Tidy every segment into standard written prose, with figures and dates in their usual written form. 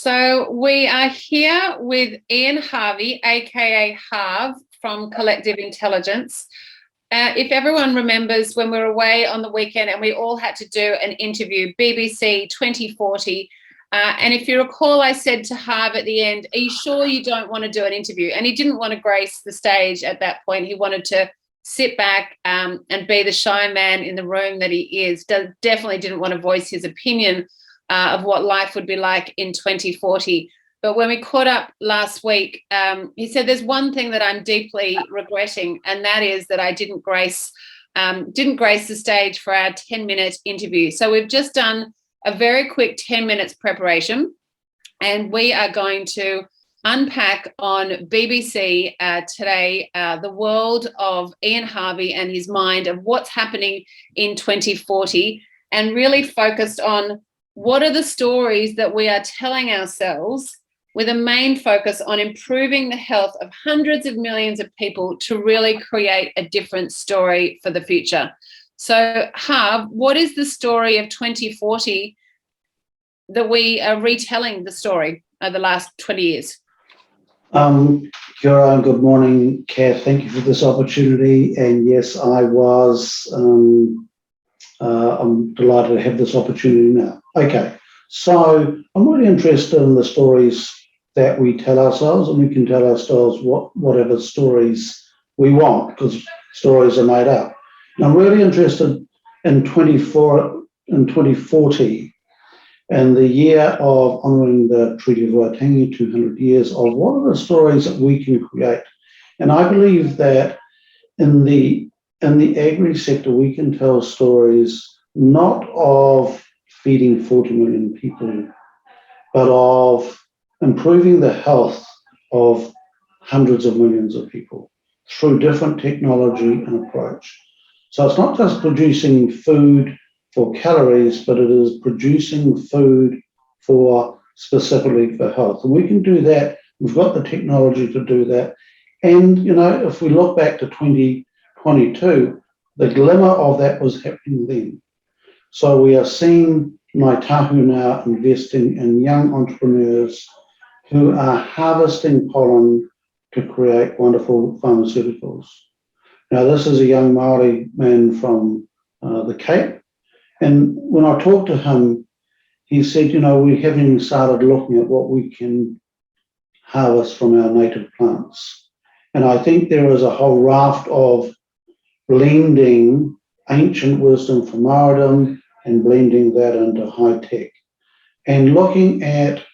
So we are here with Ian Harvey, aka Harv from Collective Intelligence. If everyone remembers when we were away on the weekend and we all had to do an interview, BBC 2040, and if you recall, I said to Harv at the end, are you sure you don't want to do an interview? And he didn't want to grace the stage at that point. He wanted to sit back and be the shy man in the room that he is. Definitely didn't want to voice his opinion of what life would be like in 2040. But when we caught up last week, he said there's one thing that I'm deeply regretting, and that is that I didn't grace the stage for our 10-minute interview. So we've just done a very quick 10 minutes preparation, and we are going to unpack on BBC today the world of Ian Harvey and his mind of what's happening in 2040, and really focused on what are the stories that we are telling ourselves, with a main focus on improving the health of hundreds of millions of people to really create a different story for the future. So, Harv, what is the story of 2040 that we are retelling the story over the last 20 years? Kia ora, good morning, Cath. Thank you for this opportunity. And yes, I'm delighted to have this opportunity now. Okay, so I'm really interested in the stories that we tell ourselves, and we can tell ourselves whatever stories we want, because stories are made up. And I'm really interested in 2040, and the year of honouring the Treaty of Waitangi, 200 years of what are the stories that we can create. And I believe that in the agri sector, we can tell stories not of feeding 40 million people, but of improving the health of hundreds of millions of people through different technology and approach. So it's not just producing food for calories, but it is producing food specifically for health. And we can do that. We've got the technology to do that. And, if we look back to 2022, the glimmer of that was happening then. So we are seeing Ngāi Tahu now investing in young entrepreneurs who are harvesting pollen to create wonderful pharmaceuticals. Now, this is a young Māori man from the Cape. And when I talked to him, he said, we haven't even started looking at what we can harvest from our native plants. And I think there is a whole raft of blending ancient wisdom from Māoridom and blending that into high tech. And looking at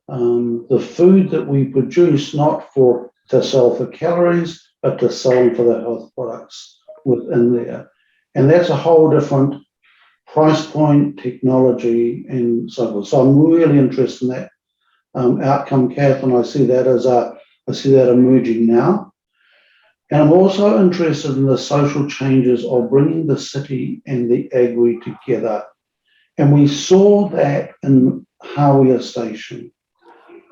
the food that we produce, not to sell for calories, but to sell for the health products within there. And that's a whole different price point, technology, and so forth. So I'm really interested in that outcome, Cath, and I see that emerging now. And I'm also interested in the social changes of bringing the city and the agri together. And we saw that in Hawea Station,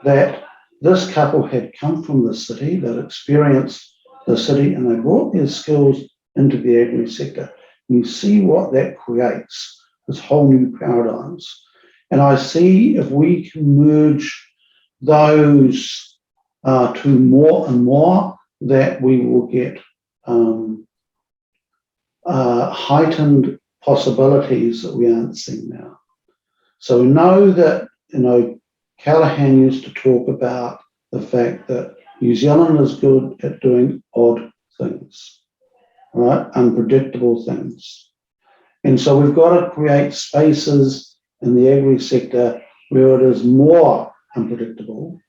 that this couple had come from the city, that experienced the city, and they brought their skills into the agri sector. And you see what that creates, this whole new paradigms. And I see if we can merge those two more and more, that we will get heightened possibilities that we aren't seeing now. So we know that, Callaghan used to talk about the fact that New Zealand is good at doing odd things, right? Unpredictable things. And so we've got to create spaces in the agri sector where it is more unpredictable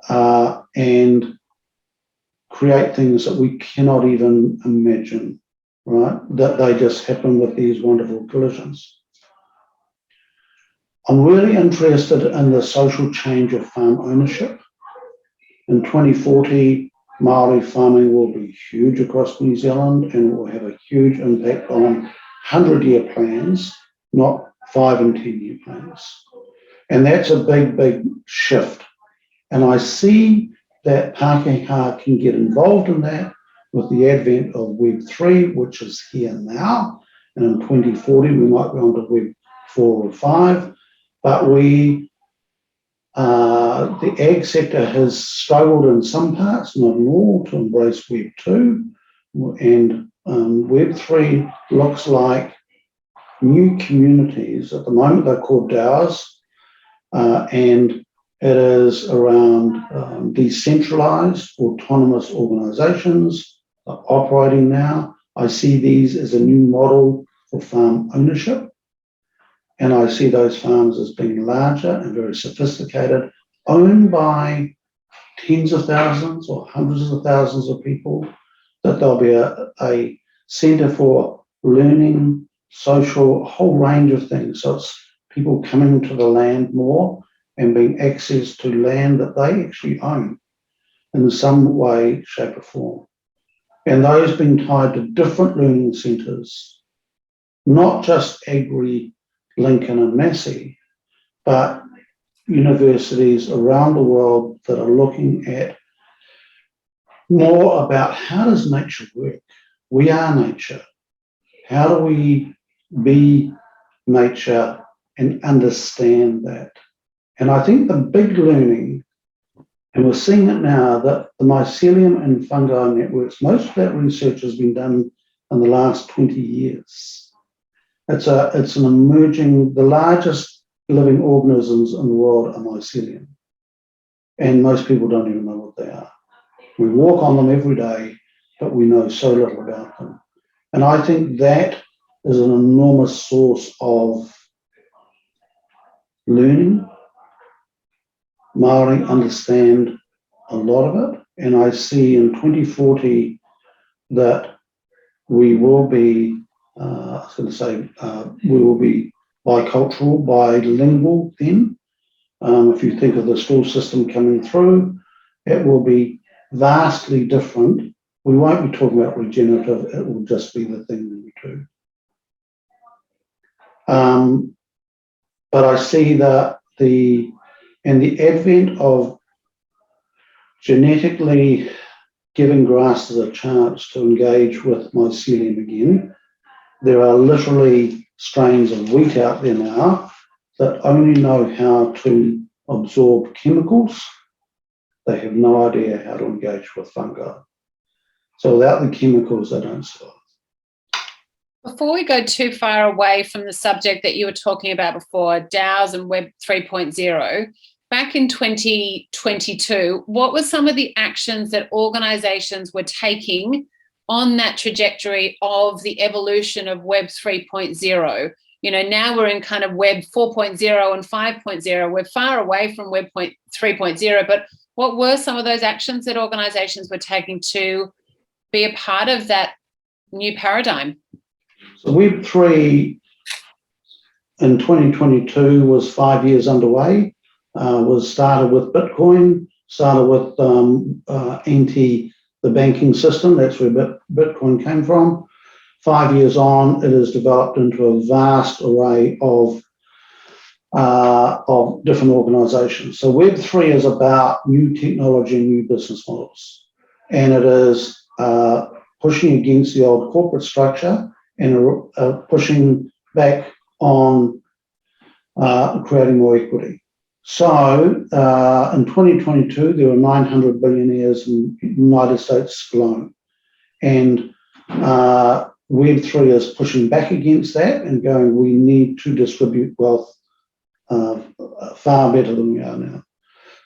and create things that we cannot even imagine, right? That they just happen with these wonderful collisions. I'm really interested in the social change of farm ownership. In 2040, Māori farming will be huge across New Zealand, and it will have a huge impact on 100-year plans, not 5 and 10-year plans. And that's a big, big shift. And I see that Pākehā can get involved in that with the advent of Web3, which is here now. And in 2040, we might go on to Web 4 or 5. But we The ag sector has struggled in some parts, not in all, to embrace Web 2. And Web 3 looks like new communities. At the moment, they're called DAOs, and it is around decentralized, autonomous organizations operating now. I see these as a new model for farm ownership. And I see those farms as being larger and very sophisticated, owned by tens of thousands or hundreds of thousands of people, that there'll be a centre for learning, social, a whole range of things. So it's people coming to the land more and being access to land that they actually own in some way, shape or form. And those being tied to different learning centres, not just Agri, Lincoln and Massey, but universities around the world that are looking at more about how does nature work? We are nature. How do we be nature and understand that? And I think the big learning, and we're seeing it now, that the mycelium and fungi networks, most of that research has been done in the last 20 years. It's an emerging, the largest living organisms in the world are mycelium. And most people don't even know what they are. We walk on them every day, but we know so little about them. And I think that is an enormous source of learning. Māori understand a lot of it. And I see in 2040 that we will be, we will be bicultural, bilingual then. If you think of the school system coming through, it will be vastly different. We won't be talking about regenerative, it will just be the thing that we do. But I see that the advent of genetically giving grasses a chance to engage with mycelium again. There are literally strains of wheat out there now that only know how to absorb chemicals. They have no idea how to engage with fungi. So without the chemicals, they don't survive. Before we go too far away from the subject that you were talking about before, DAOs and Web 3.0, back in 2022, what were some of the actions that organizations were taking on that trajectory of the evolution of Web 3.0? You know, now we're in kind of Web 4.0 and 5.0. We're far away from Web 3.0, but what were some of those actions that organizations were taking to be a part of that new paradigm? So Web 3 in 2022 was 5 years underway. Was started with Bitcoin, started with the banking system. That's where Bitcoin came from. 5 years on, it has developed into a vast array of different organizations. So Web 3 is about new technology and new business models. And it is pushing against the old corporate structure and pushing back on creating more equity. So in 2022, there were 900 billionaires in the United States alone. And Web 3 is pushing back against that and going, we need to distribute wealth far better than we are now.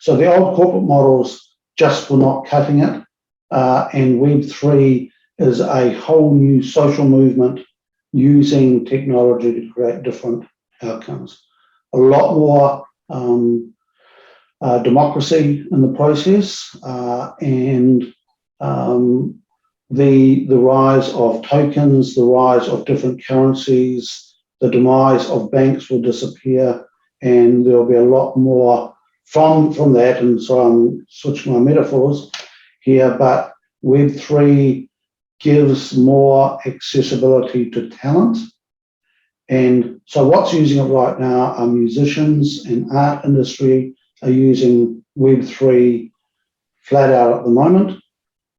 So the old corporate models just were not cutting it. And Web 3 is a whole new social movement using technology to create different outcomes. A lot more democracy in the process, and the rise of tokens, the rise of different currencies, the demise of banks will disappear, and there'll be a lot more from that. And so I'm switching my metaphors here, but Web 3 gives more accessibility to talent. And so what's using it right now are musicians and art industry are using Web 3 flat out at the moment,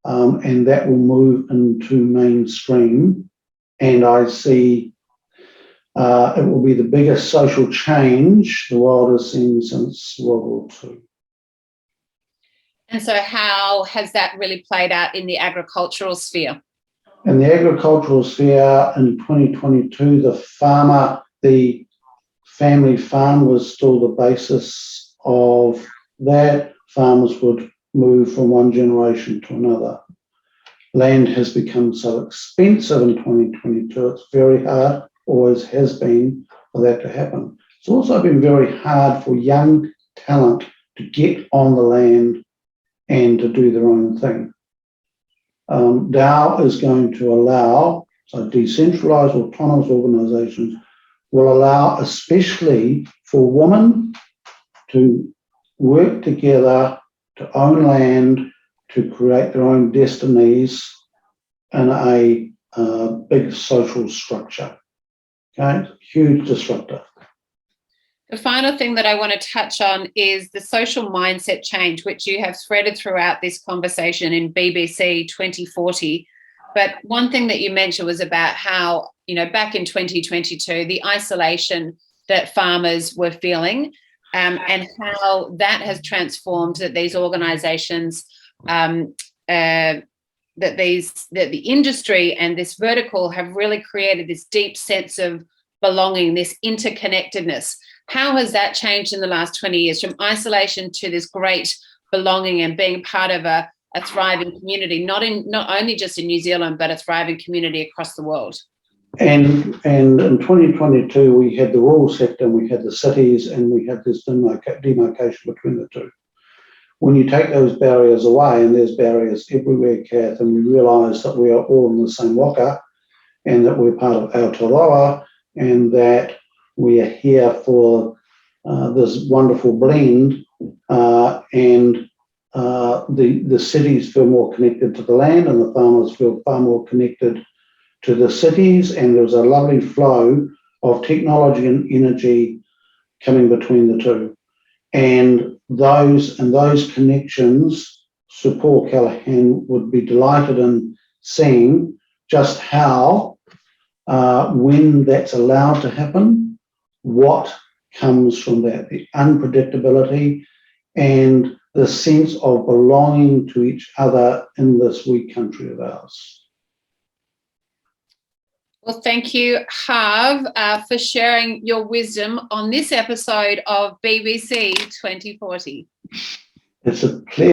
and that will move into mainstream. And I see It will be the biggest social change the world has seen since World War II. And so how has that really played out in the agricultural sphere? In the agricultural sphere in 2022, the family farm was still the basis of that. Farmers would move from one generation to another. Land has become so expensive in 2022, it's very hard, always has been, for that to happen. It's also been very hard for young talent to get on the land and to do their own thing. DAO is going to allow, so decentralized autonomous organizations will allow, especially for women, to work together to own land, to create their own destinies in a big social structure. Okay, huge disruptor. The final thing that I want to touch on is the social mindset change, which you have threaded throughout this conversation in BBC 2040. But one thing that you mentioned was about how, back in 2022, the isolation that farmers were feeling, and how that has transformed, that these organizations, that the industry and this vertical have really created this deep sense of belonging, this interconnectedness. How has that changed in the last 20 years, from isolation to this great belonging and being part of a thriving community, not only just in New Zealand, but a thriving community across the world? And in 2022, we had the rural sector, and we had the cities, and we had this demarcation between the two. When you take those barriers away, and there's barriers everywhere, Cath, and we realise that we are all in the same waka, and that we're part of Aotearoa, and that we are here for this wonderful blend, and the cities feel more connected to the land, and the farmers feel far more connected to the cities, and there's a lovely flow of technology and energy coming between the two. And those connections, Sir Paul Callaghan would be delighted in seeing just how, when that's allowed to happen, what comes from that, the unpredictability and the sense of belonging to each other in this wee country of ours. Well, thank you, Harv, for sharing your wisdom on this episode of BBC 2040. It's a pleasure.